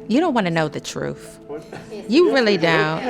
You don't want to know the truth. You really don't.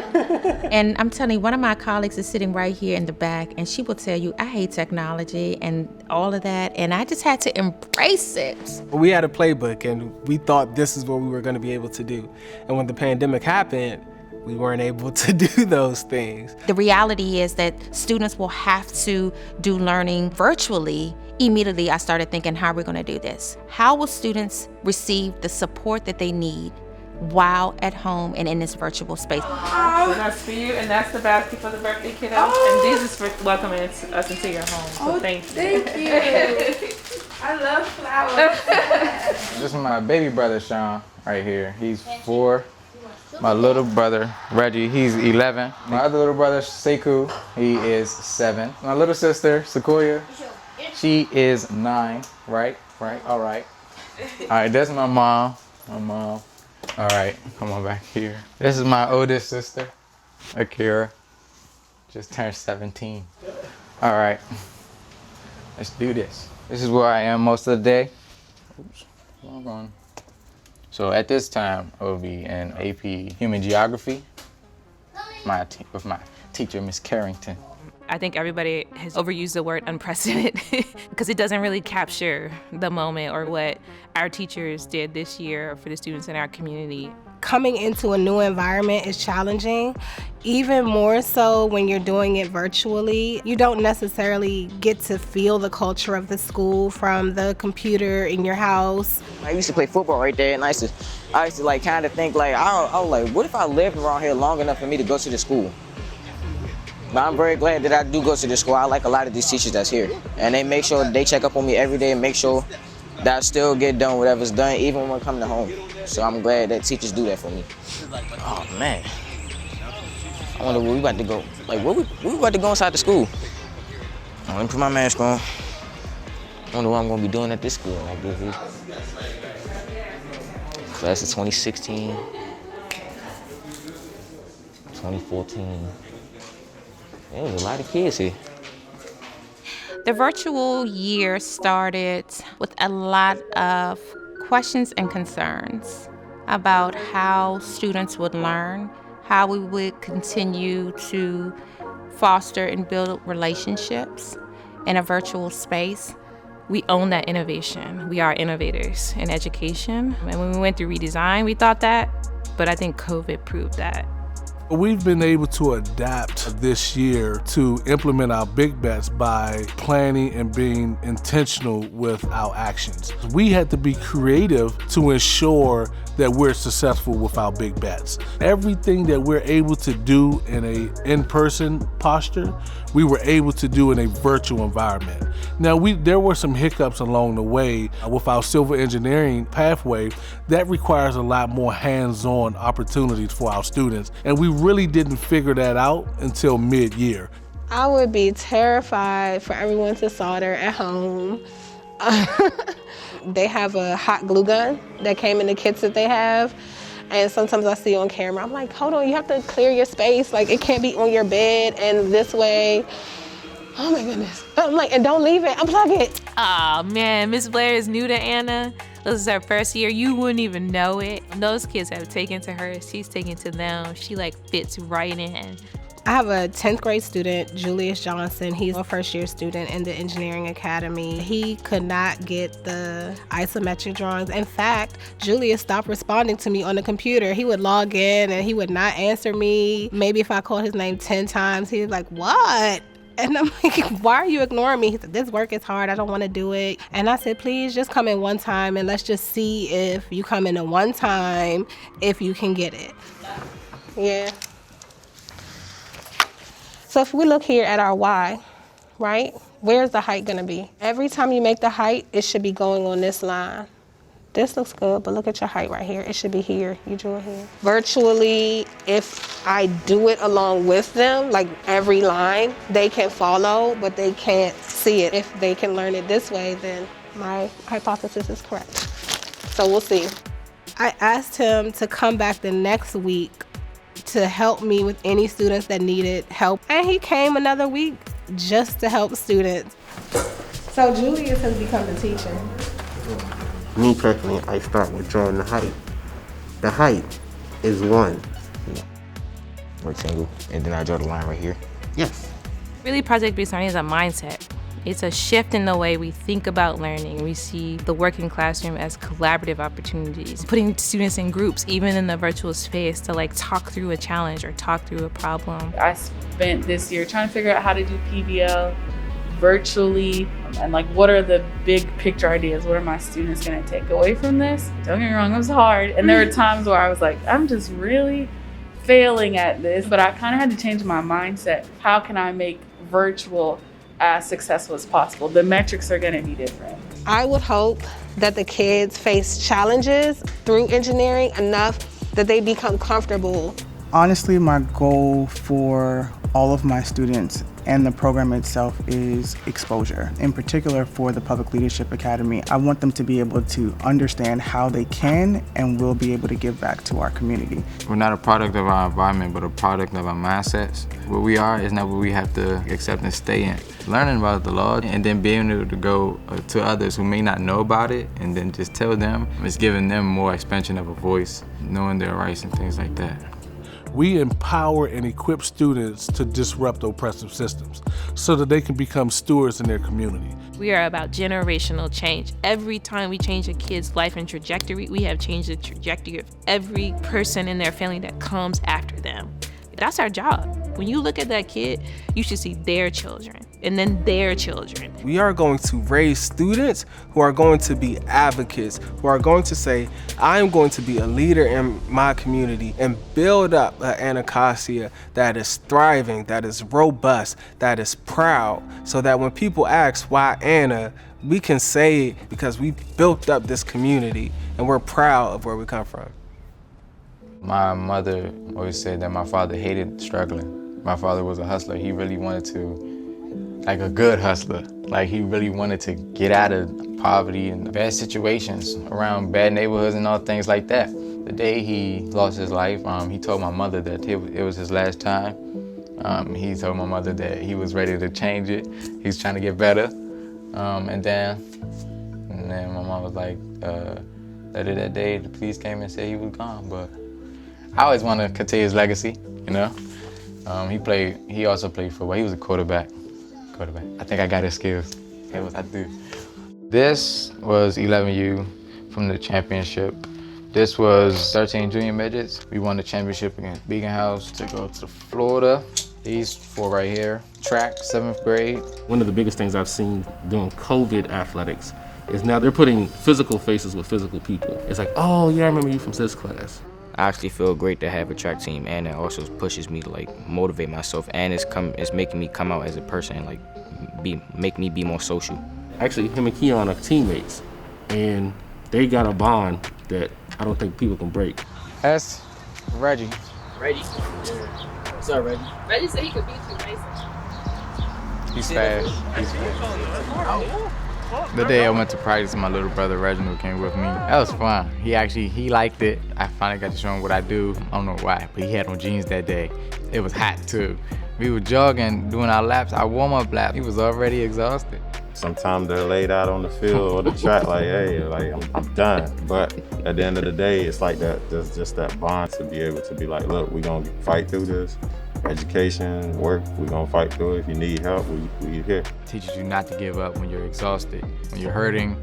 And I'm telling you, one of my colleagues is sitting right here in the back, and she will tell you, I hate technology and all of that, and I just had to embrace it. We had a playbook, and we thought this is what we were going to be able to do. And when the pandemic happened, we weren't able to do those things. The reality is that students will have to do learning virtually. Immediately, I started thinking, how are we going to do this? How will students receive the support that they need while at home and in this virtual space? So that's for you, and that's the basket for the birthday kiddo. And this is for welcoming us into your home. So thank you. I love flowers. This is my baby brother, Sean, right here. He's 4. My little brother, Reggie, he's 11. My other little brother, Sekou, he is 7. My little sister, Sequoia, she is 9. Right, all right. All right, that's my mom. All right, come on back here. This is my oldest sister, Akira, just turned 17. All right, let's do this. This is where I am most of the day. Oops, wrong one. So at this time, I will be in AP Human Geography with my teacher, Miss Carrington. I think everybody has overused the word unprecedented because it doesn't really capture the moment or what our teachers did this year for the students in our community. Coming into a new environment is challenging, even more so when you're doing it virtually. You don't necessarily get to feel the culture of the school from the computer in your house. I used to play football right there, and I used to like kind of think like, I was like, what if I lived around here long enough for me to go to the school? But I'm very glad that I do go to the school. I like a lot of these teachers that's here, and they make sure they check up on me every day and make sure that I still get done whatever's done, even when I come to home. So I'm glad that teachers do that for me. Oh man, I wonder where we about to go. Like where we about to go inside the school? Let me put my mask on. I wonder what I'm gonna be doing at this school. Like this is class of 2016, 2014. There's a lot of kids here. The virtual year started with a lot of questions and concerns about how students would learn, how we would continue to foster and build relationships in a virtual space. We own that innovation. We are innovators in education. And when we went through Redesign, we thought that, but I think COVID proved that. We've been able to adapt this year to implement our big bets by planning and being intentional with our actions. We had to be creative to ensure that we're successful with our big bets. Everything that we're able to do in a in-person posture, we were able to do in a virtual environment. Now, there were some hiccups along the way with our civil engineering pathway that requires a lot more hands-on opportunities for our students, and we really didn't figure that out until mid-year. I would be terrified for everyone to solder at home. They have a hot glue gun that came in the kits that they have. And sometimes I see on camera, I'm like, hold on, you have to clear your space. Like, it can't be on your bed and this way. Oh my goodness. I'm like, and don't leave it, unplug it. Aw, man, Miss Blair is new to Anna. This is her first year. You wouldn't even know it. Those kids have taken to her. She's taken to them. She like fits right in. I have a 10th grade student, Julius Johnson. He's a first year student in the engineering academy. He could not get the isometric drawings. In fact, Julius stopped responding to me on the computer. He would log in and he would not answer me. Maybe if I called his name 10 times, he was like, what? And I'm like, why are you ignoring me? He said, this work is hard, I don't want to do it. And I said, please just come in one time and let's just see if you come in at one time, if you can get it. Yeah. So if we look here at our Y, right? Where's the height gonna be? Every time you make the height, it should be going on this line. This looks good, but look at your height right here. It should be here. You drew it here. Virtually, if I do it along with them, like every line, they can follow, but they can't see it. If they can learn it this way, then my hypothesis is correct. So we'll see. I asked him to come back the next week to help me with any students that needed help. And he came another week just to help students. So Julius has become the teacher. Me personally, I start with drawing the height. The height is 1. Rectangle, and then I draw the line right here. Yes. Really, project-based learning is a mindset. It's a shift in the way we think about learning. We see the working classroom as collaborative opportunities, putting students in groups, even in the virtual space, to like talk through a challenge or talk through a problem. I spent this year trying to figure out how to do PBL virtually, and like what are the big picture ideas? What are my students gonna take away from this? Don't get me wrong, it was hard. And there were times where I was like, I'm just really failing at this, but I kind of had to change my mindset. How can I make virtual as successful as possible? The metrics are gonna be different. I would hope that the kids face challenges through engineering enough that they become comfortable. Honestly, my goal for all of my students and the program itself is exposure. In particular for the Public Leadership Academy, I want them to be able to understand how they can and will be able to give back to our community. We're not a product of our environment, but a product of our mindsets. What we are is not what we have to accept and stay in. Learning about the law and then being able to go to others who may not know about it and then just tell them, it's giving them more expansion of a voice, knowing their rights and things like that. We empower and equip students to disrupt oppressive systems so that they can become stewards in their community. We are about generational change. Every time we change a kid's life and trajectory, we have changed the trajectory of every person in their family that comes after them. That's our job. When you look at that kid, you should see their children and then their children. We are going to raise students who are going to be advocates, who are going to say, I am going to be a leader in my community and build up an Anacostia that is thriving, that is robust, that is proud, so that when people ask why Anna, we can say it because we built up this community and we're proud of where we come from. My mother always said that my father hated struggling. My father was a hustler. He really wanted to, like a good hustler. Like he really wanted to get out of poverty and bad situations around bad neighborhoods and all things like that. The day he lost his life, he told my mother that it was his last time. He told my mother that he was ready to change it. He's trying to get better. And then my mom was like, later that day, the police came and said he was gone. But I always want to continue his legacy, you know? He also played football. He was a quarterback. I think I got his skills. I do. This was 11U from the championship. This was 13 junior midgets. We won the championship against Beacon House to go to Florida. These 4 right here. Track, 7th grade. One of the biggest things I've seen doing COVID athletics is now they're putting physical faces with physical people. It's like, oh yeah, I remember you from this class. I actually feel great to have a track team, and it also pushes me to like motivate myself, and it's making me come out as a person, like make me be more social. Actually, him and Keon are teammates, and they got a bond that I don't think people can break. That's Reggie. Reggie? What's up, Reggie? Reggie said he could beat you, Mason. He's fast. The day I went to practice, my little brother Reginald came with me. That was fun. He liked it. I finally got to show him what I do. I don't know why, but he had on jeans that day. It was hot too. We were jogging, doing our laps, our warm-up lap. He was already exhausted. Sometimes they're laid out on the field or the track like, hey, like I'm done. But at the end of the day, it's like that, just that bond to be able to be like, look, we're gonna fight through this. Education, work, we're gonna fight through it. If you need help, we're here. Teaches you not to give up when you're exhausted. When you're hurting,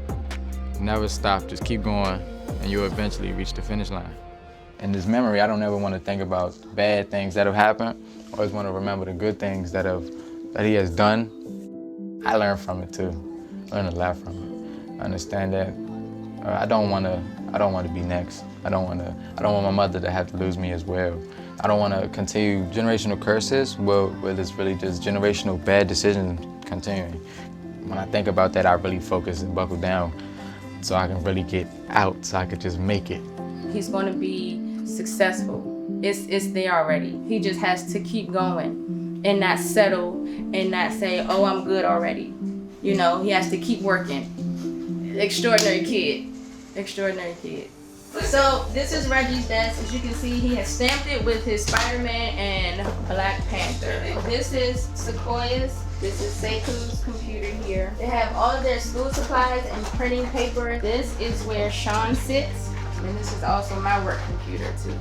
never stop, just keep going, and you'll eventually reach the finish line. In this memory, I don't ever want to think about bad things that have happened. I always want to remember the good things that he has done. I learned from it too. I learned a lot from it. I understand that I don't want to be next. I don't want my mother to have to lose me as well. I don't want to continue generational curses where it's really just generational bad decisions continuing. When I think about that, I really focus and buckle down so I can really get out, so I could just make it. He's going to be successful. It's there already. He just has to keep going and not settle and not say, oh, I'm good already. You know, he has to keep working. Extraordinary kid. Extraordinary kid. So this is Reggie's desk. As you can see, he has stamped it with his Spider-Man and Black Panther. This is Sequoia's. This is Seiku's computer here. They have all of their school supplies and printing paper. This is where Sean sits. And this is also my work computer too.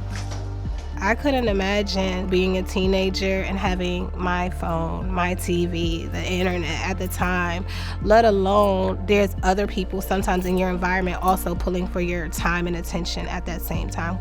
I couldn't imagine being a teenager and having my phone, my TV, the internet at the time, let alone there's other people sometimes in your environment also pulling for your time and attention at that same time.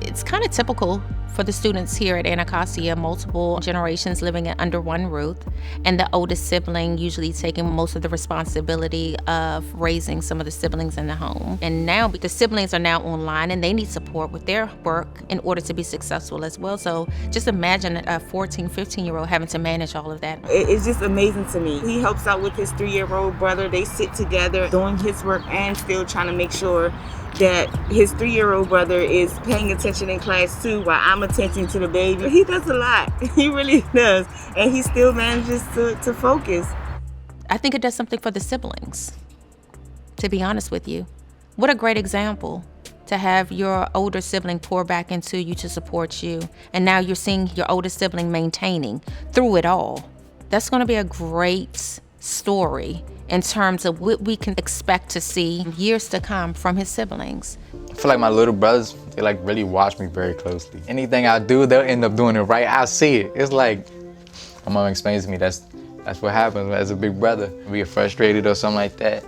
It's kind of typical for the students here at Anacostia, multiple generations living under one roof, and the oldest sibling usually taking most of the responsibility of raising some of the siblings in the home. And now the siblings are now online and they need support with their work in order to be successful as well. So just imagine a 14, 15-year-old having to manage all of that. It's just amazing to me. He helps out with his 3-year-old brother. They sit together doing his work and still trying to make sure that his 3-year-old brother is paying attention in class too while I'm attending to the baby. He does a lot. He really does. And he still manages to focus. I think it does something for the siblings, to be honest with you. What a great example to have your older sibling pour back into you to support you. And now you're seeing your older sibling maintaining through it all. That's going to be a great story in terms of what we can expect to see years to come from his siblings. I feel like my little brothers, they like really watch me very closely. Anything I do, they'll end up doing it right. I see it. It's like, my mom explains to me that's what happens as a big brother. We get frustrated or something like that,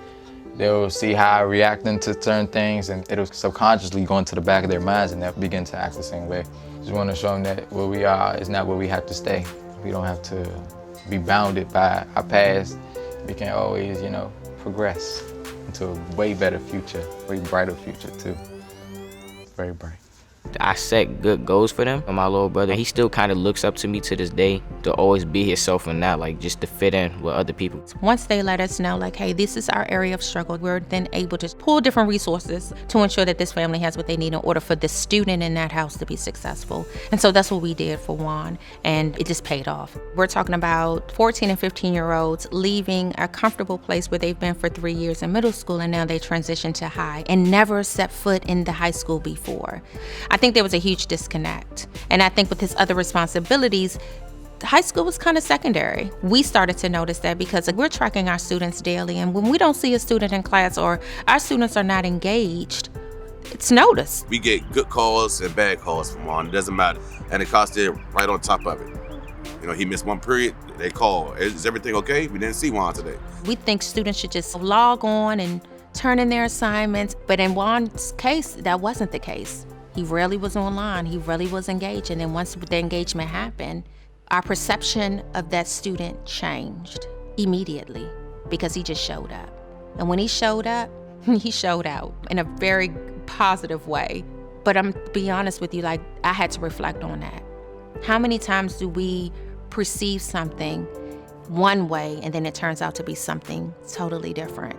they'll see how I react to certain things and it'll subconsciously go into the back of their minds and they'll begin to act the same way. Just want to show them that where we are is not where we have to stay. We don't have to be bounded by our past. We can always, progress into a way better future, way brighter future too. Very bright. I set good goals for them. And my little brother, he still kind of looks up to me to this day to always be himself and not like just to fit in with other people. Once they let us know, like, hey, this is our area of struggle, we're then able to pull different resources to ensure that this family has what they need in order for the student in that house to be successful. And so that's what we did for Juan, and it just paid off. We're talking about 14 and 15-year-olds leaving a comfortable place where they've been for 3 years in middle school, and now they transition to high and never set foot in the high school before. I think there was a huge disconnect. And I think with his other responsibilities, high school was kind of secondary. We started to notice that because we're tracking our students daily, and when we don't see a student in class or our students are not engaged, it's noticed. We get good calls and bad calls from Juan. It doesn't matter. Anacostia right on top of it. He missed one period, they call. Is everything okay? We didn't see Juan today. We think students should just log on and turn in their assignments, but in Juan's case, that wasn't the case. He rarely was online, he rarely was engaged, and then once the engagement happened, our perception of that student changed immediately because he just showed up. And when he showed up, he showed out in a very positive way. But I'm to be honest with you, I had to reflect on that. How many times do we perceive something one way and then it turns out to be something totally different?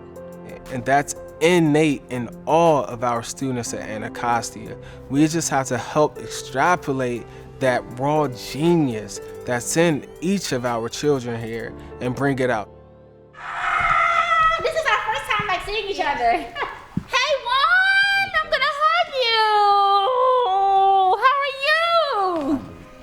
And that's innate in all of our students at Anacostia. We just have to help extrapolate that raw genius that's in each of our children here and bring it out. This is our first time seeing each other. Hey Juan, I'm gonna hug you. How are you?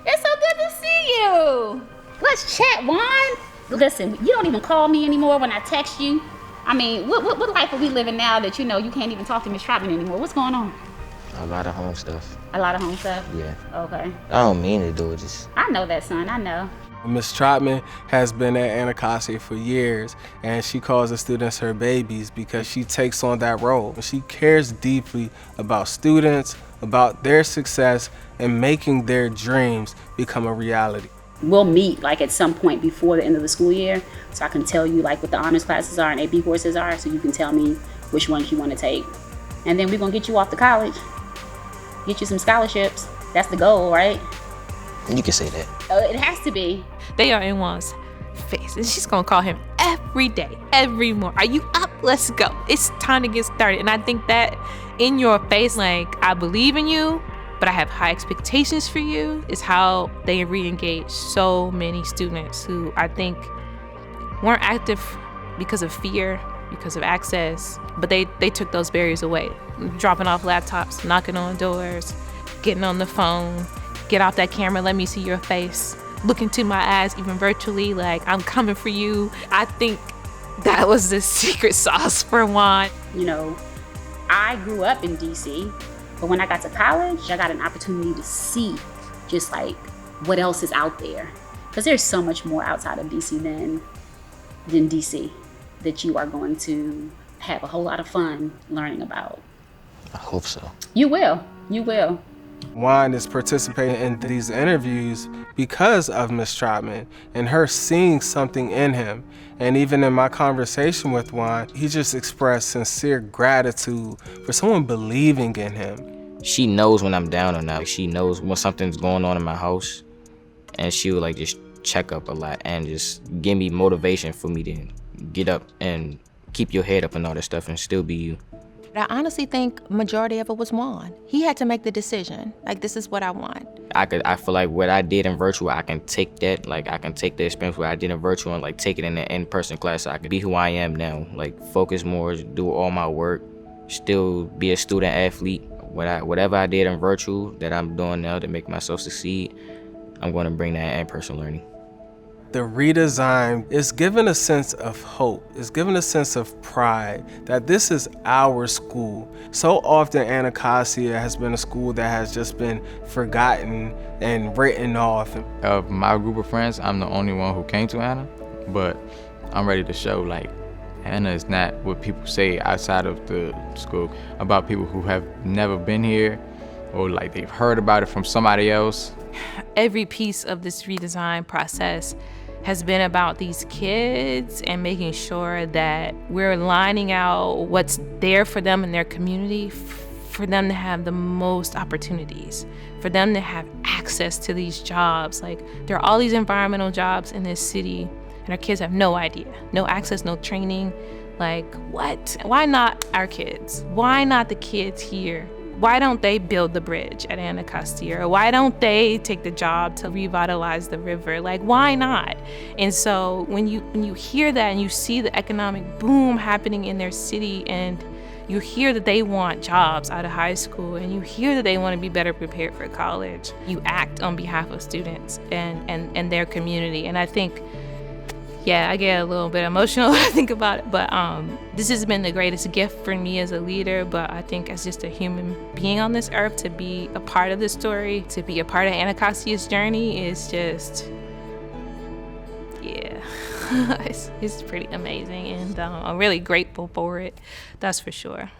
It's so good to see you. Let's chat, Juan. Listen, you don't even call me anymore when I text you. I mean, what life are we living now that you can't even talk to Miss Trotman anymore? What's going on? A lot of home stuff. A lot of home stuff? Yeah. Okay. I don't mean to do it, just... I know that, son, I know. Miss Trotman has been at Anacostia for years, and she calls the students her babies because she takes on that role. She cares deeply about students, about their success, and making their dreams become a reality. We'll meet at some point before the end of the school year, so I can tell you what the honors classes are and AP courses are, so you can tell me which ones you want to take. And then we're gonna get you off to college, get you some scholarships. That's the goal, right? You can say that. It has to be. They are in Juan's face, and she's gonna call him every day, every morning. Are you up? Let's go. It's time to get started. And I think that in your face, I believe in you, but I have high expectations for you, is how they re-engage so many students who I think weren't active because of fear, because of access, but they took those barriers away. Dropping off laptops, knocking on doors, getting on the phone, get off that camera, let me see your face, look into my eyes, even virtually, I'm coming for you. I think that was the secret sauce for Juan. I grew up in DC, But when I got to college, I got an opportunity to see just like what else is out there. Because there's so much more outside of DC than DC that you are going to have a whole lot of fun learning about. I hope so. You will. You will. Juan is participating in these interviews because of Miss Trotman and her seeing something in him. And even in my conversation with Juan, he just expressed sincere gratitude for someone believing in him. She knows when I'm down or not. She knows when something's going on in my house, and she would like just check up a lot and just give me motivation for me to get up and keep your head up and all that stuff and still be you. I honestly think majority of it was Juan. He had to make the decision. Like, this is what I want. I feel like what I did in virtual, I can take that, like I can take the experience what I did in virtual and like take it in the in-person class so I can be who I am now. Like focus more, do all my work, still be a student athlete. Whatever I did in virtual that I'm doing now to make myself succeed, I'm going to bring that in-person learning. The redesign is given a sense of hope. It's given a sense of pride that this is our school. So often Anacostia has been a school that has just been forgotten and written off. Of my group of friends, I'm the only one who came to Anna, but I'm ready to show like Anna is not what people say outside of the school about people who have never been here or like they've heard about it from somebody else. Every piece of this redesign process has been about these kids and making sure that we're lining out what's there for them in their community, for them to have the most opportunities, for them to have access to these jobs. Like, there are all these environmental jobs in this city and our kids have no idea, no access, no training. Like, what? Why not our kids? Why not the kids here? Why don't they build the bridge at Anacostia? Or why don't they take the job to revitalize the river? Like, why not? And so when you hear that and you see the economic boom happening in their city, and you hear that they want jobs out of high school, and you hear that they want to be better prepared for college, you act on behalf of students and their community. And I think, yeah, I get a little bit emotional when I think about it, but this has been the greatest gift for me as a leader, but I think as just a human being on this earth, to be a part of this story, to be a part of Anacostia's journey is just, yeah, it's pretty amazing, and I'm really grateful for it, that's for sure.